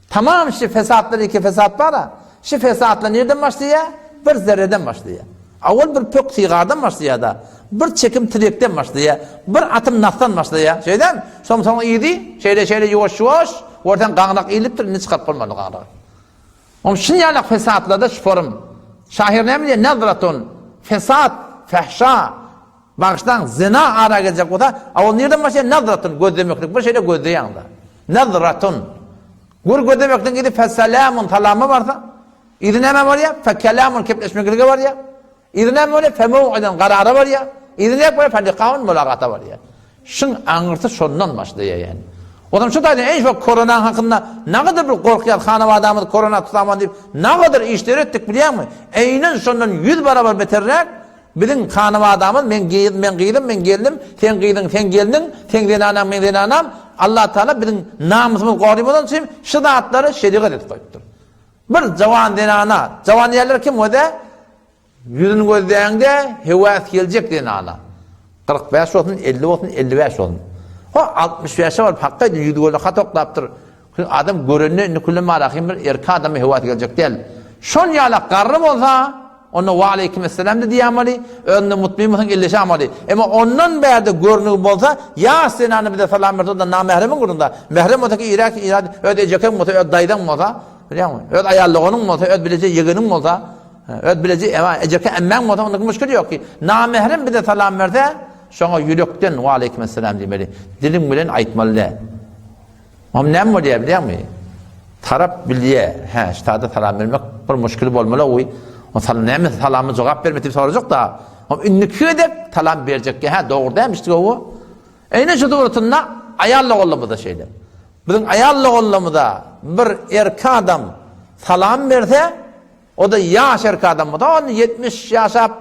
Tamam şu fesatları iki fesat var ha. Şu fesatla nereden başlıyor? Bir zerreden başlıyor. Avval bir pök sigardan başlıyor da. Bir çekim trekten başlıyor. Bir atım naftan başlıyor. Şeyden sonra iyiydi. Şeyle yavaş oradan qanaq eğiliptir. Ne çıkarıp olmadı qanaq. Onun için yalak fesatlarda şu form. Şahir ne mi? Nadratun, fesat, fehşa. Bağıştan zina ara gelecek o da. Avval nereden başlıyor? Nadratun gözlemeklik. Bir şeyle gözleyen da. Nadratun. Gör demekten gidip feselamun talamı varsa, idineme var ya, fekelamun kepleşmekliği var ya, idineme var ya, femev'iden kararı var ya, idineme var ya, felikavun mülakata var ya. Şun anırtı şundan başlıyor yani. O zaman şu da en çok korona hakkında ne kadar bir korkuyor, hanım adamı korona tutaman deyip, ne kadar işleri ettik biliyor musun? Eynin şundan 100 beraber beterler, bizim hanım adamın, ben geldim, sen geldin, sen denanam, ben denanam, Allah Teala bizim namusumuz koruyup olan için şiddetleri şeriat etip koyuptur. Bir cavan denana, cavan yerler kim o da? Yüzünü gözleyende hevas gelecek denana. 45 olsun, 50 olsun, 55 olsun. O 60 yaşa var, hakkıydı yüzü gözle katoklaptır. Adam görünne kullama rahim bir erka adam hevat gelecek değil. Şon yala qarrım olsa onu ve aleykümselam de diyamali, önde mutmimsin illeşamali. Ama ondan berde görünüp olsa ya senanı bir de salam verdi da namehremin gurunda. Mehrem otaki Irak ödeyecekken mota öd daydan mota. Biliyor musun? Öd ayallığının mota, öd bileceği yığının mota. Öd bileceği eceke emmen mota onda müşkül yok ki. Namehrem bir de salam verdi. Şoňa yürekden ve aleykümselam diýmeli. Dilim bilen aýtmaly. Am näme diýär bilýärmi? Tarap bilýär. Ha, ştada salam bermek bir müşkül bolmaly oý. O salam näme salamy jogap bermedi sorajak da. Am inniki edip salam berjek. Ha, dogry demişdik o. Eýne şu dogrutyna aýallyk bolmada şeýle. Biziň aýallyk bolmada bir erki adam salam berse, o da ýaş erki adam da 70 ýaşap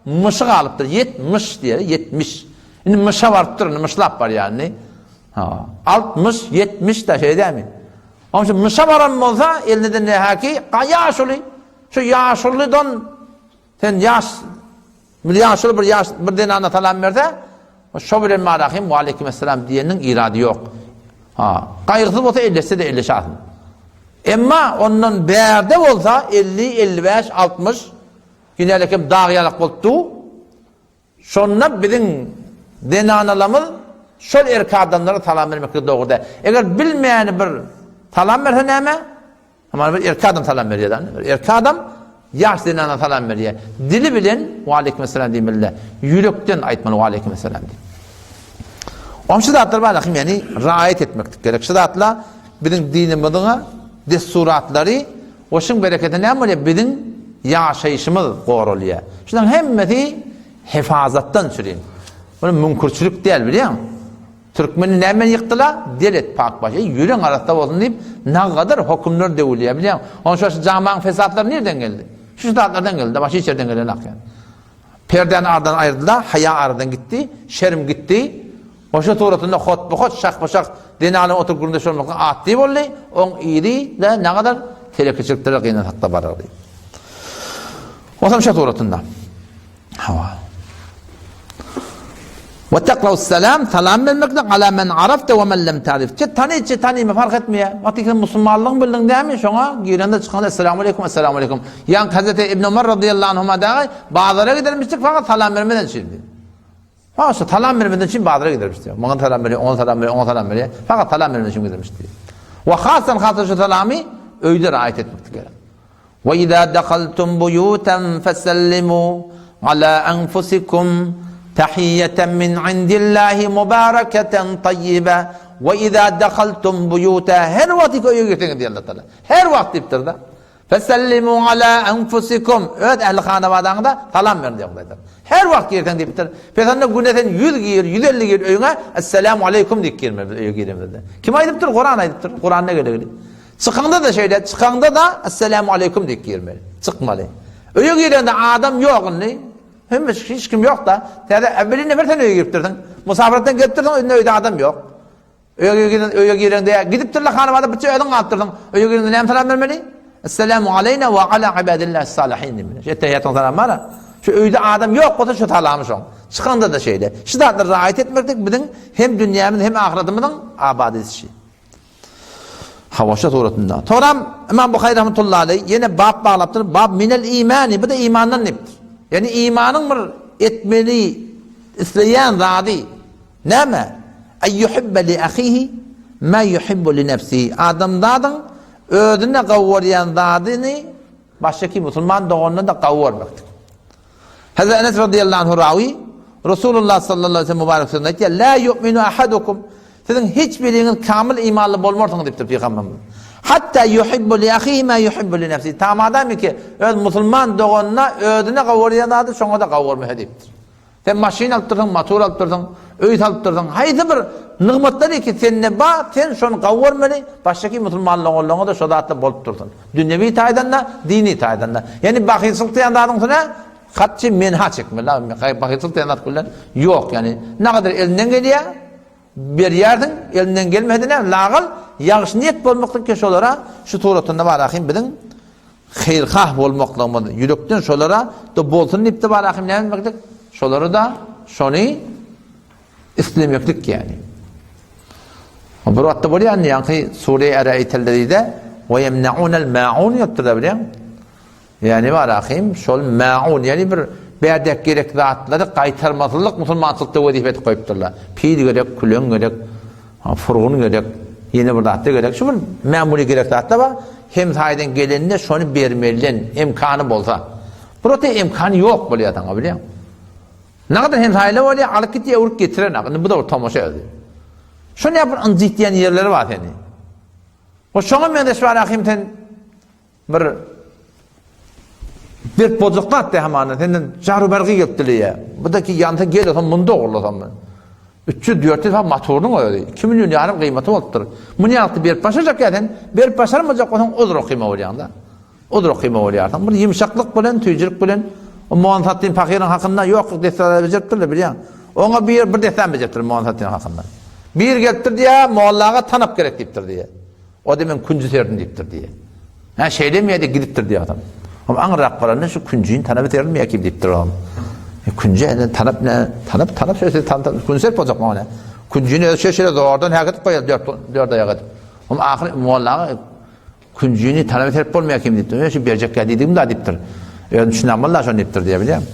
mışık alıptır. 70 diye 70. Şimdi mışa varıptır. Mışlap var yani. 60, 70 da şey değil mi? Onun için mışa varan olsa elinde ne haki? Yaşlı. Şu yaşlıdan sen yaşlı bir denana talan verse şu bilen marahim ve aleykümselam diyenin iradı yok. Kaygısı olsa 50'si de 50 şahsın. Ama ondan berde olsa 50, 55, 60 Güneylekim dağıyalık boldu. Şonna bizim denanalamız şol erki adamlara talam vermekle doğru da. Eğer bilmeyeni bir talam verse näme? Ama bir erki adam talam veriyor. Erki adam yaş denana talam veriyor. Dili bilen ve aleykümselam diýmeli. Yürekten aýtmaly ve aleykümselam diýip. Onun şedatlar balakim yani raayet etmek gerek. Şedatla bizim dinimizde desuratları oşun bereketi näme bizim yaşayışımız gorulýar. Şundan hemmeti hifazatdan süreyim. Bunu münkurçuluk değil biliyor musun? Türkmeni näme yıktılar? Delet pak başı. Yüreğin arasında olsun deyip ne kadar hükümler deviliyor biliyor musun? Onun şu camianın fesatları nereden geldi? Şu şedatlardan geldi. Başı içeriden gelen ak yani. Perdeni aradan ayırdılar. Haya aradan gitti. Şerim gitti. O şu tuğratında hot bu hot şak başak denalın oturgurunda şolmakla attı bolli. On iri de ne kadar telekeçilikleri kıyına hatta barardı. O zaman şu tuğratında. Hava. Ve teqra'us selam, salam vermekle ala men arafte ve men lem ta'rif. Tanıyma fark etmiyor. Vakti Müslümanlığın bildin değil mi? Şuna girende çıkanda esselamu aleyküm, esselamu aleyküm. Yani Hazreti İbn Ömer radıyallahu anhuma dahi bazılara gidermiştik fakat salam vermeden şimdi. Fakat salam vermeden şimdi bazılara gidermiştik. Ona salam veriyor, ona salam veriyor, ona salam veriyor. Fakat salam vermeden şimdi gidermiştik. Ve hasen şu salamı öyle rahat etmekti gerek. Ve izâ dehaltum buyûten fesellimû alâ enfusikum tahiyyeten min indillahi mübareketen tayyibe ve izâ dehaltum buyûte her vakit öyle getirin diye Allah Teala. Her vakit diptir da. Fesellimû alâ enfusikum. Evet ehli hanavadan da salam verin diye Allah. Her vakit getirin diptir. Peygamber günneten 100 giyir, 150 giyir öyüne esselamu aleyküm diye girme öyle giyelim dedi. Kim aydıptır? Kur'an aydıptır. Kur'an ne göre? Çıkanda da şeyde, çıkanda da esselamu aleyküm diye girmeli. Çıkmalı. Öyle girende adam yok ne? Hem hiç kim yok da. Tede evveli neferten öyle giriptirdin. Musafiretten giriptirdin, önünde öyle adam yok. Öyle girende gidiptir la hanımada bıçağı ödün attırdın. Öyle girende neyem selam vermeli? Esselamu aleyna ve ala ibadillahi salihin demeli. Şey tehiyyatın selam var ha. Şu öyle adam yok, o da şu talamış on. Çıkanda da şeyde. Şidatları rahat etmektik bizim hem dünyamızın hem ahiretimizin abadesi. Havaşa tuğratında. Toram İmam Bukhari rahmetullahi aleyh yine bab bağlaptır. Bab minel imani. Bu da imandan neptir. Yani imanın bir etmeli isleyen zadi. Neme? En yuhibbe li ahihi ma yuhibbu li nefsihi. Adamdan ödüne kavvarayan zadini baştaki Müslüman doğumunda da kavvarmaktır. Hazreti Enes radıyallahu anh ravi Resulullah sallallahu aleyhi ve sellem mübarek sözünde ki la yu'minu ahadukum. Sizin hiçbiriniz kamil imanlı bolmarsınız deyiptir Peygamberimiz. Hatta yuhibbu li ahihi ma yuhibbu li nefsihi. Tamam ki öz Müslüman doğunna ödüne kavvarayan adı şona da kavvarmaya deyiptir. Sen maşin alttırdın, motor alttırdın, öğüt alttırdın. Haydi bir nıgmatları ki seninle bağ, sen şonu kavvarmalı, baştaki Müslümanlığın olduğuna da şodatlı bolup durdun. Dünyevi itaiden da, dini itaiden da. Yani bakıyısılık diyanlarının sonra katçı menha çekmeli. Bakıyısılık diyanlar kullan. Yok yani. Ne kadar elinden geliyor, bir yerden elinden gelmediğine lağıl, yağış niyet olmaktan ki şolara, şu tuğratında var ahim bilin, hayrhah olmaktan, yürekten şolara da bolsun nipti var ahim ne demektir? Şoları da şonu istemeklik yani. Bir vatta bolýar ýa-ni Sure Eraytellerde we yemna'unal ma'un ýetdir bilýän. Yani var ahim şol ma'un yani bir berdek gerek zatlary gaýtarmazlyk musulmançylykda wezifet goýupdyrlar. Pil gerek, külen gerek, furgun gerek, ýene bir zatda gerek. Şu bir memuri gerek zatlar bar. Hem saýdan gelenine şonu bermelilen imkany bolsa. Burata imkany ýok bolýar taňa bilýän. Näçe hem saýla bolýar, alyp gitýär, urup getiren. Bu da bir tamaşa edi. Şonu ýapyp ynjitýän ýerleri bar seni. O şoňa men de şu ahimten bir bozukta attı hemen. Senden jarubergi gepdiliye. Bu da ki yanta geliyorsan munda oğurlasam ben. 300-400 falan motorun oluyor. 2 milyon yarım kıymeti oldur. Bunu yaptı bir başaracak zaten. Bir başaramayacak olan odur o kıyma oluyor da. Odur o kıyma oluyor. Bir yumuşaklık bilen, tüycülük bilen. O muhansattin fakirin hakkında yok deseler becerttirler biliyor. Ona bir desen becerttir muhansattin hakkında. Bir getir diye muhallağa tanıp gerek deyiptir diye. O demin kuncu serdin deyiptir diye. Ha şey demeye de gidiptir diye adam. Ama anırak paranın şu küncüğün tanıp edelim ya ki deyiptir oğlum. Küncüğün tanıp ne? Tanıp şöyle tanıp kuncu serp olacak mı ona? Küncüğünü şöyle doğrudan hayaket koyar dört ayaket. Ama ahir muhallağa küncüğünü tanıp serp olmaya kim deyiptir. Şu bercek geldiğim de deyiptir. Yani düşünen valla şunu deyiptir diye biliyor musun?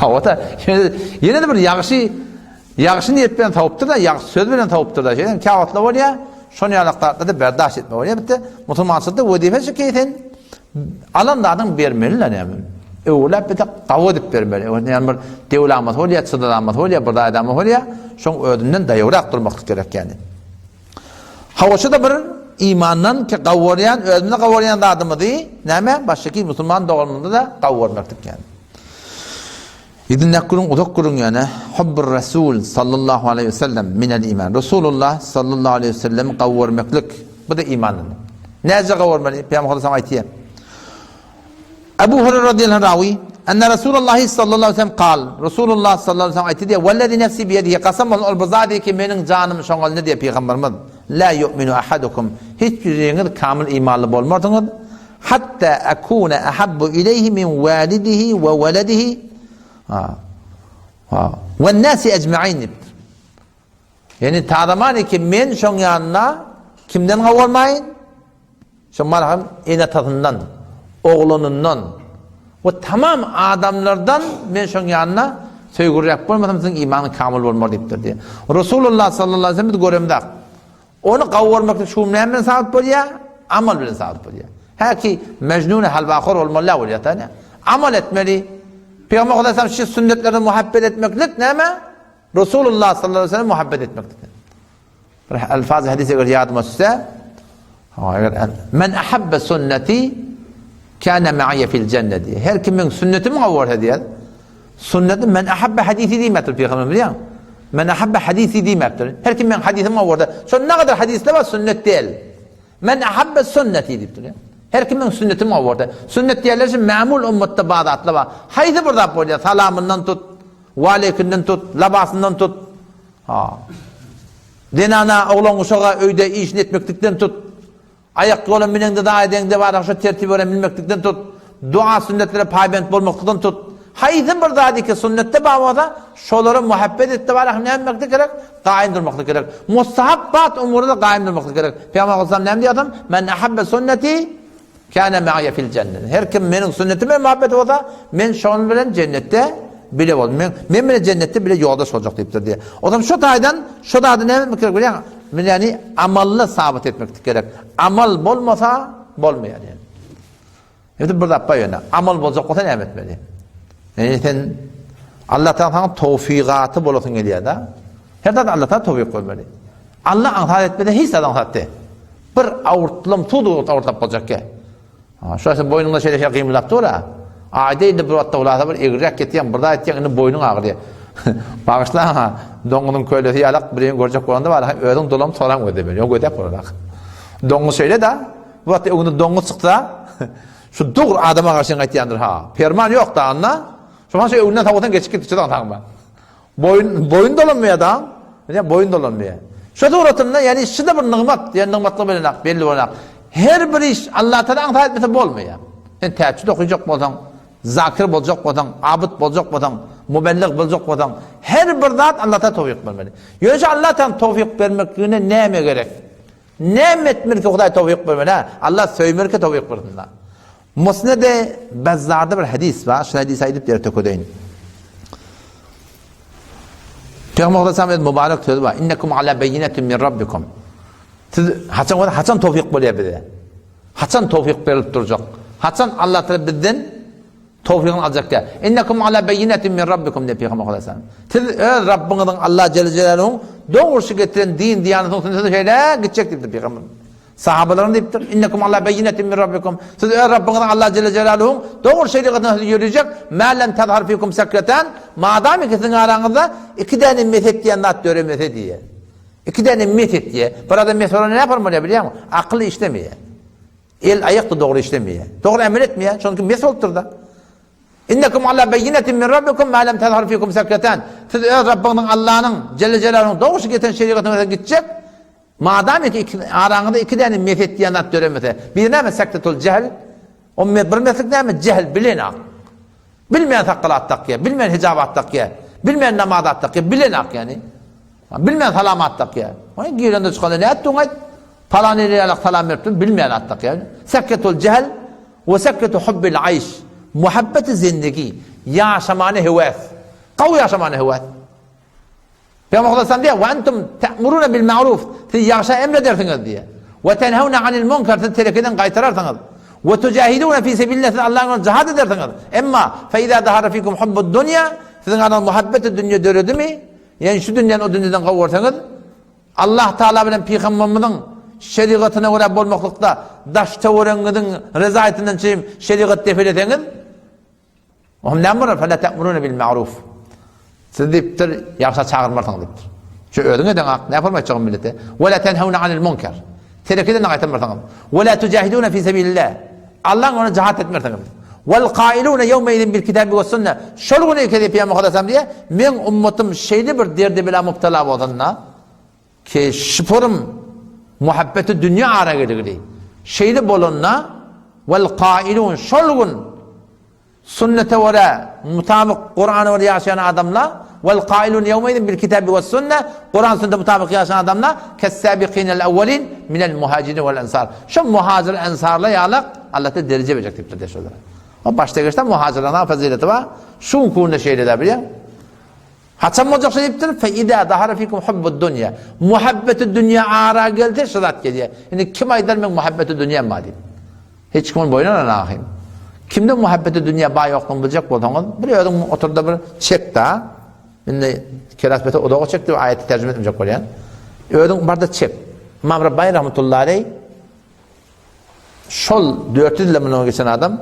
O da yine de bir yağışı niyetlen tavuptur da, yağışı söz veren tavuptur da. Kâvatla var ya, şonu yalaklarla da berdaş etme var ya. Bitti, musulmançılıkta vazife şikayeten alanlardan vermeliler yani. Öğlep bir de kavga edip vermeli. Yani bir devlamat ol ya, çıdalamat ol ya, bir adamat ol ya, şonu ödünden dayıvrak durmak gerek yani. Havaşı da bir imandan ki kavvarayan, ödünde kavvarayan da adımı değil, neyme? Baştaki musulman doğumunda da kavvarmaktık yani. İdin nekkurun uzak kurun yani hubbur Resul sallallahu aleyhi ve sellem minel iman. Resulullah sallallahu aleyhi ve sellem kavvarmaklık. Bu da imanın. Nece kavvarmalı? Peygamber sallallahu aleyhi ve sellem Ebu Hureyre radıyallahu anh ravi enne Resulullah sallallahu aleyhi ve sellem kal. Resulullah sallallahu aleyhi ve sellem ayeti diye vellezi nefsi biyedihi kasam olun olbazadi ki benim canım şoğal ne diye Peygamberimiz la yu'minu ahadukum hiçbiriniz kamil imanlı olmadınız hatta akune ahabbu ileyhi min validihi ve veledihi ve nasi ecma'in. Yani tadamani ki men şoň yanına kimden gawarmayın? Şoň marham enatatından, oğlunundan ve tamam adamlardan men şoň yanına söýgürýek bolmasam seň imanyň kamil bolmar diýipdir diye. Resulullah sallallahu aleyhi ve sellem göremde. Onu gawarmakda şu bilen sabit bolýar, amal bilen sabit bolýar. Haki mecnun halbaqor bolmaly bolýar tane. Amal etmeli. Peygamber Aleyhisselam şu sünnetlerine muhabbet etmeklik ne mi? Resulullah sallallahu aleyhi ve sellem muhabbet etmeklik. Elfaz hadise göre yadıma size. Men ahabbe sünneti kâne me'ayye fil cennet diye. Her kimin sünnetimi kavvar hediye. Sünneti men ahabbe hadisi diyemektir Peygamber biliyor musun? Men ahabbe hadisi diyemektir. Her kimin hadisimi kavvar. Şu ne kadar hadisle var sünnet değil. Men ahabbe sünneti deyiptir ya. Her kimin sünnetimi kavvar. Sünnet diyorlar için memul ümmette bazı atlı var. Haydi burada bolýar. Salamından tut, valeykinden tut, labasından tut. Denana oğlan uşağa öyde işini etmeklikten tut. Ayak yolun minen de daha edende var, şu tertip öğrenmeklikten tut. Dua sünnetlere paybent bolmaklıktan tut. Haydi burada ki sünnette bağımda şoları muhabbet etti var, ne yapmakta gerek? Kaim durmakta gerek. Mustahabbat umurda kaim durmakta gerek. Peygamber Aleyhisselam ne diyor adam? Men ahabbe sünneti kâne me'ayye fil cennet. Her kim benim sünnetime muhabbet olsa, men şoğun bilen cennette bile ol. Men bile cennette bile yoldaş olacak deyiptir diye. O zaman şu dayda ne yapmak gerek? Yani amallı sabit etmek gerek. Amal bolmasa bolmuyor yani. Evet burada yapayım. Amal bolacak olsa ne etmeli? Yani sen Allah'tan sana tevfikatı bolasın geliyor da. Her de Allah'tan tevfik koymalı. Allah anhar etmedi hiç adam hattı. Bir avurtlum tuğdu avurtlap olacak ki. Şurası boynunda şey kıyımlattı ola. Aydaydı bir vatta olasa bir egrek getiyen, burada etiyen boynun ağrıyor. Bağışla ha, dongunun köylesi yalak birini görecek olanda var. Ödün dolam soran öde böyle. Yok ödep olarak. Dongu söyle de, bu vatta ödün dongu çıktı da, şu doğru adama karşın etiyendir ha. Perman yok da anla. Şu an şey önünden tavuğdan geçip gitti çıdan tanıma. Boyun dolanmıyor da. Boyun dolanmıyor. Şu doğrultuda yani şu da bir nıgmat, yani nıgmatlı böyle belli olarak. Her bir iş Allah'tan antar etmesi bolmuyor. Sen teheccüd okuyacak bolsan, zakir bolacak bolsan, abid bolacak bolsan, mubellig bolacak bolsan, Her bir zat Allah'ta tevfik vermeli. Yoksa Allah'tan tevfik vermekine neme gerek? Neme etmir ki Huday tevfik vermeli ha? Allah söymür ki tevfik versin. Musned-i Bezzar'da bir hadis var. Şu hadisi aydıp diye töködeyin. Peygamber Aleyhisselam mübarek sözü var. İnnekum ala beyinetin min rabbikum. Siz haçan tevfik boluyor bize. Haçan tevfik verilip duracak. Haçan Allah Teala bizden tevfikini alacak ya. İnnekum ala beyinetin min rabbikum diye Peygamber Aleyhisselam. Siz Rabbinizin Allah Celle Celaluhu'nun doğrusu getiren din diyanetini şöyle gidecek dedi Peygamber. Sahabaların deyiptir. İnnekum ala beyinetin min rabbikum. Siz Rabbinizin Allah Celle Celaluhu'nun doğru şeriatını yürüyecek. Mâlen tezhar fikum sekreten. Madem ki sizin aranızda iki tane meset diye nat göremese diye. İki tane meset diye. Burada mesela ne yapar mı biliyor musun? Aklı işlemiyor. El ayak da doğru işlemiyor. Doğru emir etmiyor. Çünkü mesultur da. İnnekum ala beyinetin min rabbikum ma lem tezhar fikum sekreten. Siz Rabbinizin Allah'ın Celle Celaluhu'nun doğrusu getiren şeriatına gidecek. Madem ki aranızda iki tane meset diye nat göremese. Birine mi sekretul cehl? O bir meslek ne mi? Cehl bilen bilmeyen sakkalat takya, bilmeyen hicabat takya, bilmeyen namadat takya, bilen yani. Bilmeyen salamat takya. Onu girende çıkalı ne ettin ayt? Falan iliyalak salam ettin, bilmeyen attak yani. Sekketul cehl ve sekketu hubbil ayş. Muhabbeti zindagi. Yaşamanı hevas. Kavu yaşamanı hevas. Peygamber Aleyhisselam diye ve entum te'muruna bil ma'ruf. Siz yaşa emredersiniz diye. Ve tenhavna anil munkar. Siz terekeden kaytararsınız. Ve tücahidûne fî sebillah. Siz Allah'ın cihad edersiniz. Emma fe izâ dahara fîkum hubbud dünya. Sizin ana muhabbeti dünya dörüdü mü? Yani şu dünyanın o dünyadan kavursanız Allah Teala bilen Peygamberimizin şeriatına göre bolmaklıkta daşta öğrenginizin rezayetinden çeyim şeriat defileseniz o ne var? Fela te'muruna bil ma'ruf. Siz deyiptir, yaşa çağırmarsınız deyiptir. Şu ödün eden ne yapılmayacak millete? Ve la tenhavna anil munkar. Terekeden ne kaytanmarsınız? Ve la tücahidûne fî sebilillah. Allah'ın ona cihat etmersiniz. Vel qailûne yevmeydin bil kitâbi ve sünne. Şol günü ki Peygamber Aleyhisselam diye men ummetim şeyli bir derdi bila müptela bolanna ki şıpırım muhabbeti dünya ara geligidi. Şeyli bolunna vel qailûn şol gün sünnete ve mutabık Kur'an'a ve yaşayan adamlar vel qailûn yevmeydin bil kitâbi ve sünne Kur'an sünnete mutabık yaşayan adamlar kes-sâbiqînel evvelîn minel muhacirin vel ensar. Şu muhacir ensarla yalak Allah'ta derece verecek tipler de şöyle. O başta geçten muhacirana fazileti var. Şu kurunda şeyle de biliyor. Haçan olacak şey deyiptir. Fe idâ dahara fikum hubbud dünya. Muhabbeti dünya ara geldi şırat geliyor. Yani kim aydar men muhabbeti dünya mı diyeyim. Hiç kimin boynuna ne yapayım. Kimde muhabbeti dünya bağ yokluğunu bulacak bolsanız. Biliyordum oturdu bir çek daha. Şimdi kirasbeti o da o çekti. Ayeti tercüme etmeyecek oluyor. Ödüm barda çek. İmam Rabbani rahmetullahi aleyh. Şol 400 yıl mı geçen adam.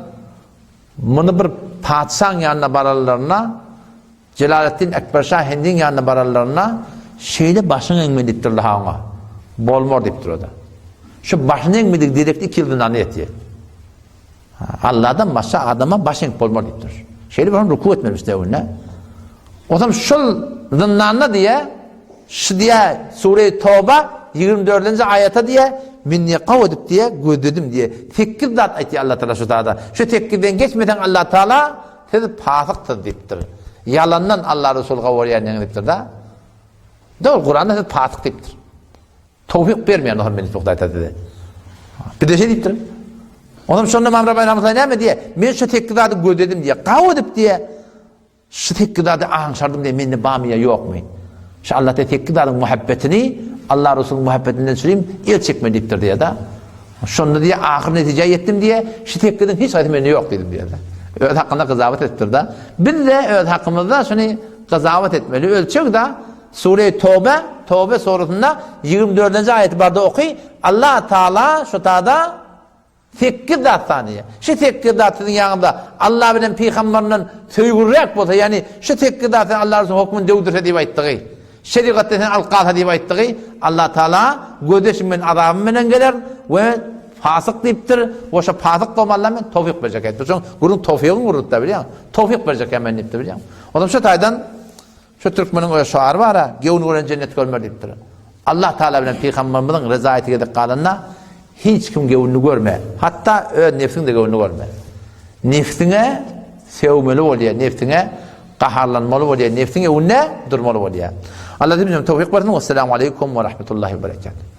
Bunu bir padişahın yanına bararlarına Celaleddin Ekber Şah Hindi'nin yanına bararlarına şeyle başını engme deyiptir ona. Bolmor deyiptir o da. Şu başını engme deyip direkt 2 yıldan ne etiyor. Allah'dan başka adama başını bolmor deyiptir. Şeyle bir ruku etmemiş de önüne. O zaman şu zınnanına diye şu diye Sure-i Tevbe 24. ayete diye minni kavudip diye gödedim diye tekkir zat ayeti Allah Teala şu dağda. Şu tekkirden geçmeden Allah Teala sizi pasıktır deyiptir. Yalandan Allah Resulü kavurayan deyiptir da. Doğru Kur'an'da sizi pasık deyiptir. Tevfik vermeyen o beni çok da dedi. Bir de şey deyiptir. Ondan sonra İmam Rabbani rahmetullahi ne mi diye men şu tekkir zatı gödedim diye kavudip diye şu tekkir zatı ahşardım diye menni bamiye yok mu? Şu Allah'ta tekkir zatın muhabbetini Allah Resulü'nün muhabbetinden süreyim el çekme deyiptir diye da. Şunu diye ahir neticeye yettim diye şu tekkirden hiç ayetmeni yok dedim diye de. Öğüt hakkında kızavet ettir da. Bir de öğüt hakkımızda şunu kızavet etmeli. Ölçük da Sure-i Tevbe surasında 24. ayeti barda okuy. Allah Teala şu tada tekkir zat saniye. Şu tekkir zatının yanında Allah bilen peygamberinin söygürrek bolsa yani şu tekkir zatının Allah Resulü'nün hükmünü devdirse deyip ayttığı. Şeriatten alqat deyip ayttığı Allah Teala gödeşimin azabından gelir ve fasık deyiptir. O şu fasık olmalarına tevfik verecek aytır. Çünkü bunun tevfiğini vurdu biliyor musun? Tevfik verecek hemen deyiptir biliyor musun? O zaman şu taydan şu Türkmenin o şuarı var ha, gevni gören cennet görmer deyiptir. Allah Teala bilen peygamberimizin rezayeti gelip kalanına hiç kim gevni görme. Hatta nefsin de gevni görme. Nefsine sevmeli oluyor, nefsine qaharlanmalı bolýar, nefsiňe unne durmaly bolýar. Allah bizden tawfik bersin. Assalamu aleykum we rahmetullahi ve berekatuhu.